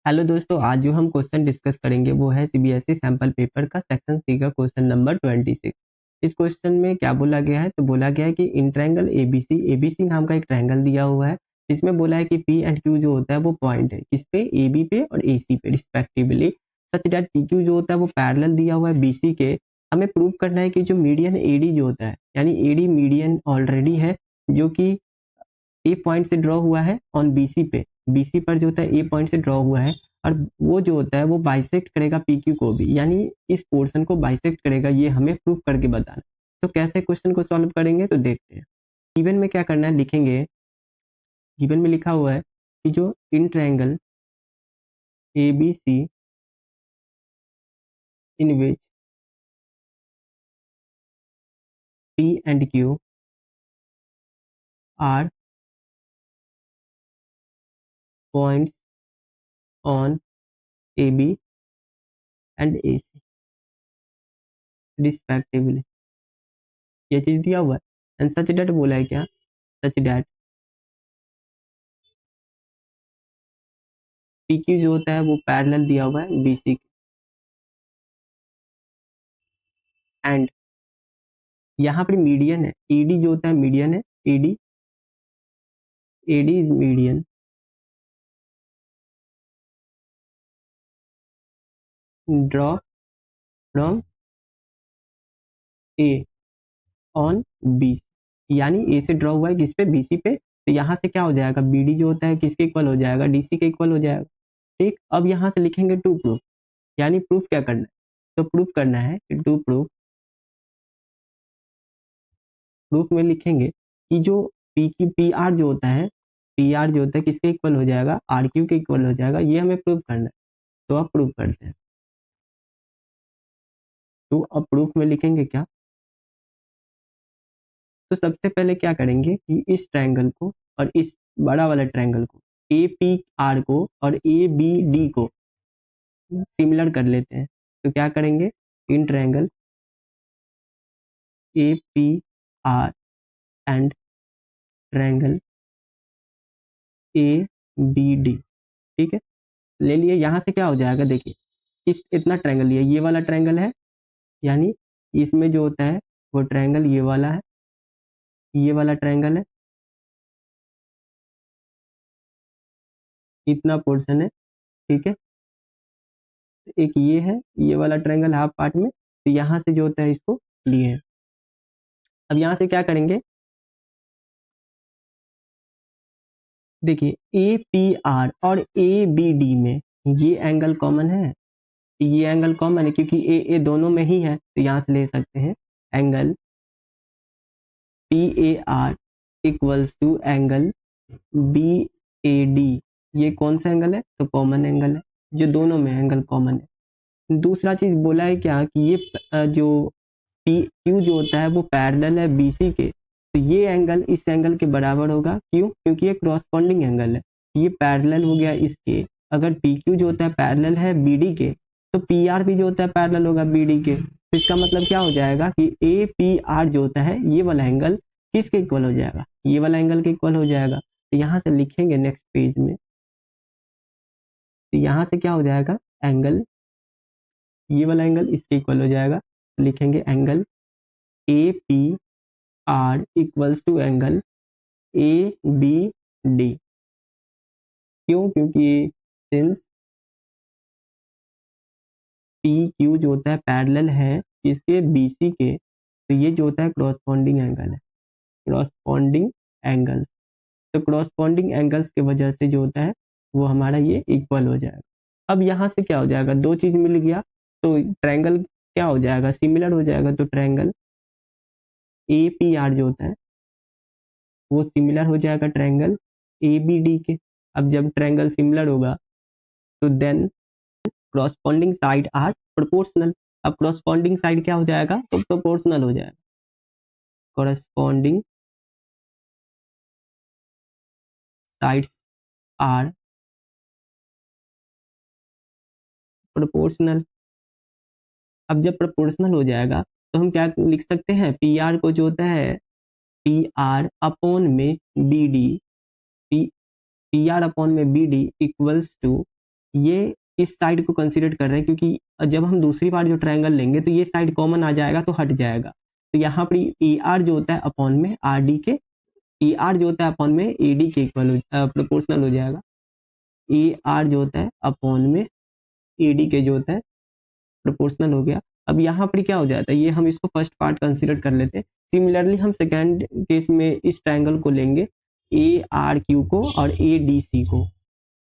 Hello दोस्तों, आज जो हम क्वेश्चन डिस्कस करेंगे वो है सीबीएसई सैंपल पेपर का सेक्शन सी का क्वेश्चन नंबर 26। इस क्वेश्चन में क्या बोला गया है, तो बोला गया है कि इन ट्रायंगल एबीसी नाम का एक ट्रायंगल दिया हुआ है जिसमें बोला है कि पी एंड क्यू जो होता है वो पॉइंट है किस पे, ए बी पे और ए सी पे respectively, such that P Q जो होता है वो पैरेलल दिया हुआ है बीसी के। हमें प्रूव करना है कि जो मीडियन एडी जो होता है, यानी एडी मीडियन ऑलरेडी है जो कि ए पॉइंट से ड्रॉ हुआ है ऑन बीसी पे, बीसी पर जो होता है ए पॉइंट से ड्रॉ हुआ है, और वो जो होता है वो बाइसेक्ट करेगा पीक्यू को भी, यानी इस पोर्शन को बाइसेक्ट करेगा। ये हमें प्रूफ करके बताना। तो कैसे क्वेश्चन को सॉल्व करेंगे, तो देखते हैं। गिवन में क्या करना है, लिखेंगे। गिवन में लिखा हुआ है कि जो in triangle A B C in which P and Q are points on A B and A C respectively, ये चीज दिया हुआ है। एंड सच डेट बोला है क्या, सच डेट पी क्यू जो होता है वो पैरेलल दिया हुआ है बीसी के, एंड यहाँ पर मीडियन है, ईडी जो होता है मीडियन है, ED is median draw from A on B, यानी ए से ड्रॉ हुआ है किस पे, बीसी पे। तो यहाँ से क्या हो जाएगा, बीडी जो होता है किसके इक्वल हो जाएगा, डीसी के इक्वल हो जाएगा। ठीक, अब यहाँ से लिखेंगे टू प्रूफ, यानी प्रूफ क्या करना है, तो प्रूफ करना है टू प्रूफ। प्रूफ में लिखेंगे कि जो पी की पी आर जो होता है, पी आर जो होता है किसके इक्वल हो जाएगा, आर क्यू के इक्वल हो जाएगा। ये हमें प्रूफ करना है, तो अब प्रूफ करते हैं। तो अब प्रूफ में लिखेंगे क्या, तो सबसे पहले क्या करेंगे कि इस ट्रायंगल को और इस बड़ा वाला ट्रायंगल को, ए पी आर को और ए बी डी को सिमिलर कर लेते हैं। तो क्या करेंगे, in triangle A P R and triangle A B D, ठीक है, ले लिए। यहाँ से क्या हो जाएगा, देखिए इस इतना ट्रायंगल लिया, ये वाला ट्रायंगल है, यानी इसमें जो होता है वो ट्रायंगल ये वाला है, ये वाला ट्रायंगल है, इतना पोर्शन है, ठीक है। एक ये है, ये वाला ट्रायंगल हाफ पार्ट में, तो यहाँ से जो होता है इसको लिए हैं। अब यहाँ से क्या करेंगे, देखिए ए पी आर और ए बी डी में ये एंगल कॉमन है, ये एंगल कॉमन है क्योंकि ए दोनों में ही है, तो यहाँ से ले सकते हैं angle P A R equals to angle B A D. ये कौन सा एंगल है, तो कॉमन एंगल है, जो दोनों में एंगल कॉमन है। दूसरा चीज बोला है क्या कि ये जो पी क्यू जो होता है वो पैरेलल है बीसी के, तो ये एंगल इस एंगल के बराबर होगा। क्यों, क्योंकि ये क्रॉसपॉन्डिंग एंगल है, ये पैरेलल हो गया इसके। अगर पी क्यू जो होता है पैरेलल है बीडी के, तो पी आर भी जो होता है पैरेलल होगा बीडी के। तो इसका मतलब क्या हो जाएगा कि ए पी आर जो होता है ये वाला एंगल किसके इक्वल हो जाएगा, ये वाला एंगल के इक्वल हो जाएगा। तो यहाँ से लिखेंगे नेक्स्ट पेज में, तो यहाँ से क्या हो जाएगा, एंगल ये वाला एंगल इसके इक्वल हो जाएगा। लिखेंगे angle A P R equals to angle A B D. क्यों, क्योंकि सिंस पी क्यू जो होता है पैरेलल है इसके बीसी के, तो ये जो होता है क्रॉसपॉन्डिंग एंगल है, क्रॉसपॉन्डिंग एंगल्स। तो क्रॉसपॉन्डिंग एंगल्स की वजह से जो होता है वो हमारा ये इक्वल हो जाएगा। अब यहाँ से क्या हो जाएगा, दो चीज मिल गया, तो ट्रायंगल क्या हो जाएगा, सिमिलर हो जाएगा। तो ट्रायंगल ए पी आर जो होता है वो सिमिलर हो जाएगा ट्रायंगल ए बी डी के। अब जब ट्रायंगल सिमिलर होगा तो then corresponding side are proportional. अब क्रॉसपॉन्डिंग साइड क्या हो जाएगा, तो प्रोपोर्शनल हो जाएगा। Corresponding sides are proportional. अब जब प्रोपोर्शनल हो जाएगा तो हम क्या लिख सकते हैं, पी आर को जो होता है पी आर अपॉन में B D, P R upon में बी डी इक्वल्स टू, ये इस साइड को कंसीडर कर रहे हैं, क्योंकि जब हम दूसरी बार जो ट्रायंगल लेंगे तो ये साइड कॉमन आ जाएगा तो हट जाएगा। तो यहाँ पर ए आर जो होता है अपॉन में आर डी के, ए आर जो होता है अपॉन में ए डी के इक्वल प्रोपोर्शनल हो जाएगा। ए आर जो होता है अपॉन में ए डी के जो होता है प्रोपोर्शनल हो गया। अब यहाँ पर क्या हो जाता है, ये हम इसको फर्स्ट पार्ट कंसीडर कर लेते हैं। सिमिलरली हम सेकेंड केस में इस ट्रायंगल को लेंगे, ए आर क्यू को और ए डी सी को,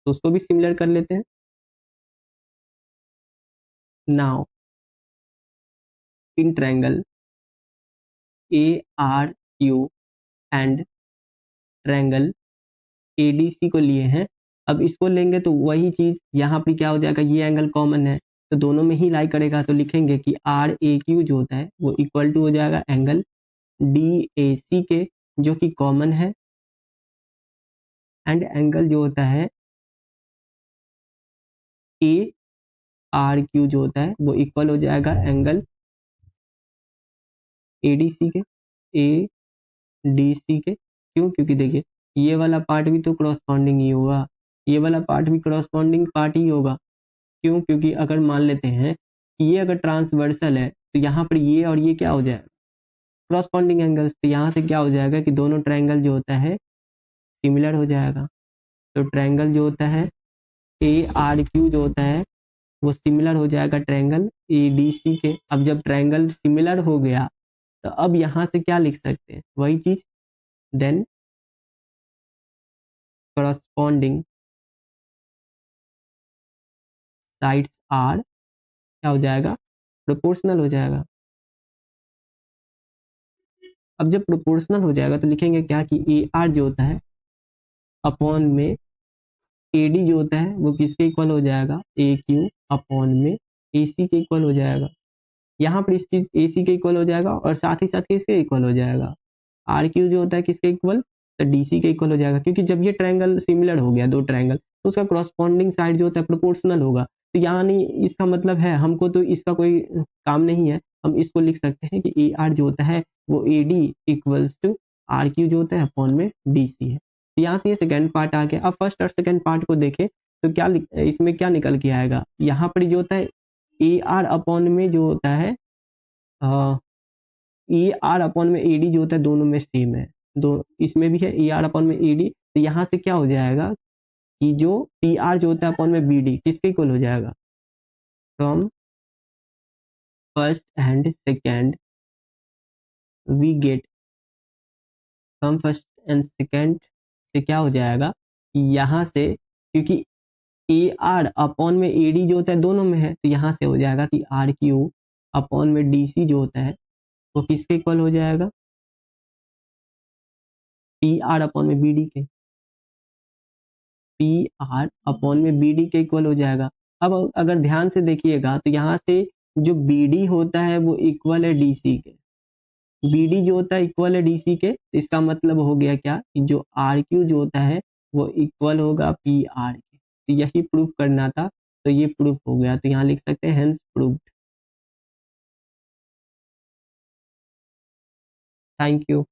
तो उसको भी सिमिलर कर लेते हैं। Now in triangle A R Q and triangle A D C को लिए हैं, अब इसको लेंगे तो वही चीज यहाँ पर क्या हो जाएगा, ये एंगल कॉमन है तो दोनों में ही लाई करेगा, तो लिखेंगे कि आर ए क्यू जो होता है वो इक्वल टू हो जाएगा एंगल डी ए सी के, जो कि कॉमन है, एंड एंगल जो होता है ए आर क्यू जो होता है वो इक्वल हो जाएगा एंगल ए डी सी के, ए डी सी के। क्यों? क्योंकि देखिए ये वाला पार्ट भी तो क्रॉसपॉन्डिंग ही होगा, ये वाला पार्ट भी क्रॉसपॉन्डिंग पार्ट ही होगा। क्यों? क्योंकि अगर मान लेते हैं कि ये अगर ट्रांसवर्सल है तो यहाँ पर ये और ये क्या हो जाएगा, क्रॉसपॉन्डिंग एंगल्स, तो यहाँ से क्या हो जाएगा कि दोनों ट्रायंगल जो होता है सिमिलर हो जाएगा। तो ट्रायंगल जो होता है ए आर क्यू जो होता है वो सिमिलर हो जाएगा ट्रायंगल ए डी सी के। अब जब ट्रायंगल सिमिलर हो गया तो अब यहाँ से क्या लिख सकते हैं, वही चीज, देन करस्पॉन्डिंग साइड्स आर क्या हो जाएगा, प्रोपोर्शनल हो जाएगा। अब जब प्रोपोर्शनल हो जाएगा तो लिखेंगे क्या कि ए आर जो होता है अपॉन में ए डी जो होता है वो किसके इक्वल हो जाएगा, ए क्यू अपॉन में ए सी के इक्वल हो जाएगा। यहाँ पर इस चीज ए सी के इक्वल हो जाएगा और साथ ही साथ किसके इक्वल हो जाएगा, आर क्यू जो होता है किसके इक्वल, तो डी सी के इक्वल हो जाएगा। क्योंकि जब ये ट्रायंगल सिमिलर हो गया, दो ट्रायंगल, तो उसका क्रॉसपॉन्डिंग साइड जो होता है प्रोपोर्शनल होगा। तो यानी इसका मतलब है हमको तो इसका कोई काम नहीं है, हम इसको लिख सकते हैं कि ए आर जो होता है वो A D equals to R Q जो होता है अपॉन में डी सी है। तो यहाँ से ये सेकेंड पार्ट आ गया। अब फर्स्ट और सेकेंड पार्ट को देखें तो क्या इसमें क्या निकल के आएगा, यहाँ पर जो होता है ए आर अपॉन में जो होता है ए आर अपॉन में ए डी जो होता है दोनों में सेम है, दो इसमें भी है ए आर अपॉन में ए डी। तो यहाँ से क्या हो जाएगा कि जो पी आर जो होता है अपॉन में बी डी किसके इक्वल हो जाएगा, from first and second we get, from first and second से क्या हो जाएगा, यहाँ से क्योंकि ए आर अपॉन में ए डी जो होता है दोनों में है, तो यहाँ से हो जाएगा कि आर क्यू अपॉन में डी सी जो होता है वो किसके इक्वल हो जाएगा, पी आर अपॉन में बी डी के, पी आर अपॉन में बी डी के इक्वल हो जाएगा। अब अगर ध्यान से देखिएगा तो यहाँ से जो बी डी होता है वो इक्वल है डी सी के, बी डी जो होता है इक्वल है डी सी के, तो इसका मतलब हो गया क्या कि जो आर क्यू जो होता है वो इक्वल होगा पी आर के। तो यही प्रूफ करना था, तो ये प्रूफ हो गया, तो यहाँ लिख सकते हैं हेंस प्रूव्ड। Thank you.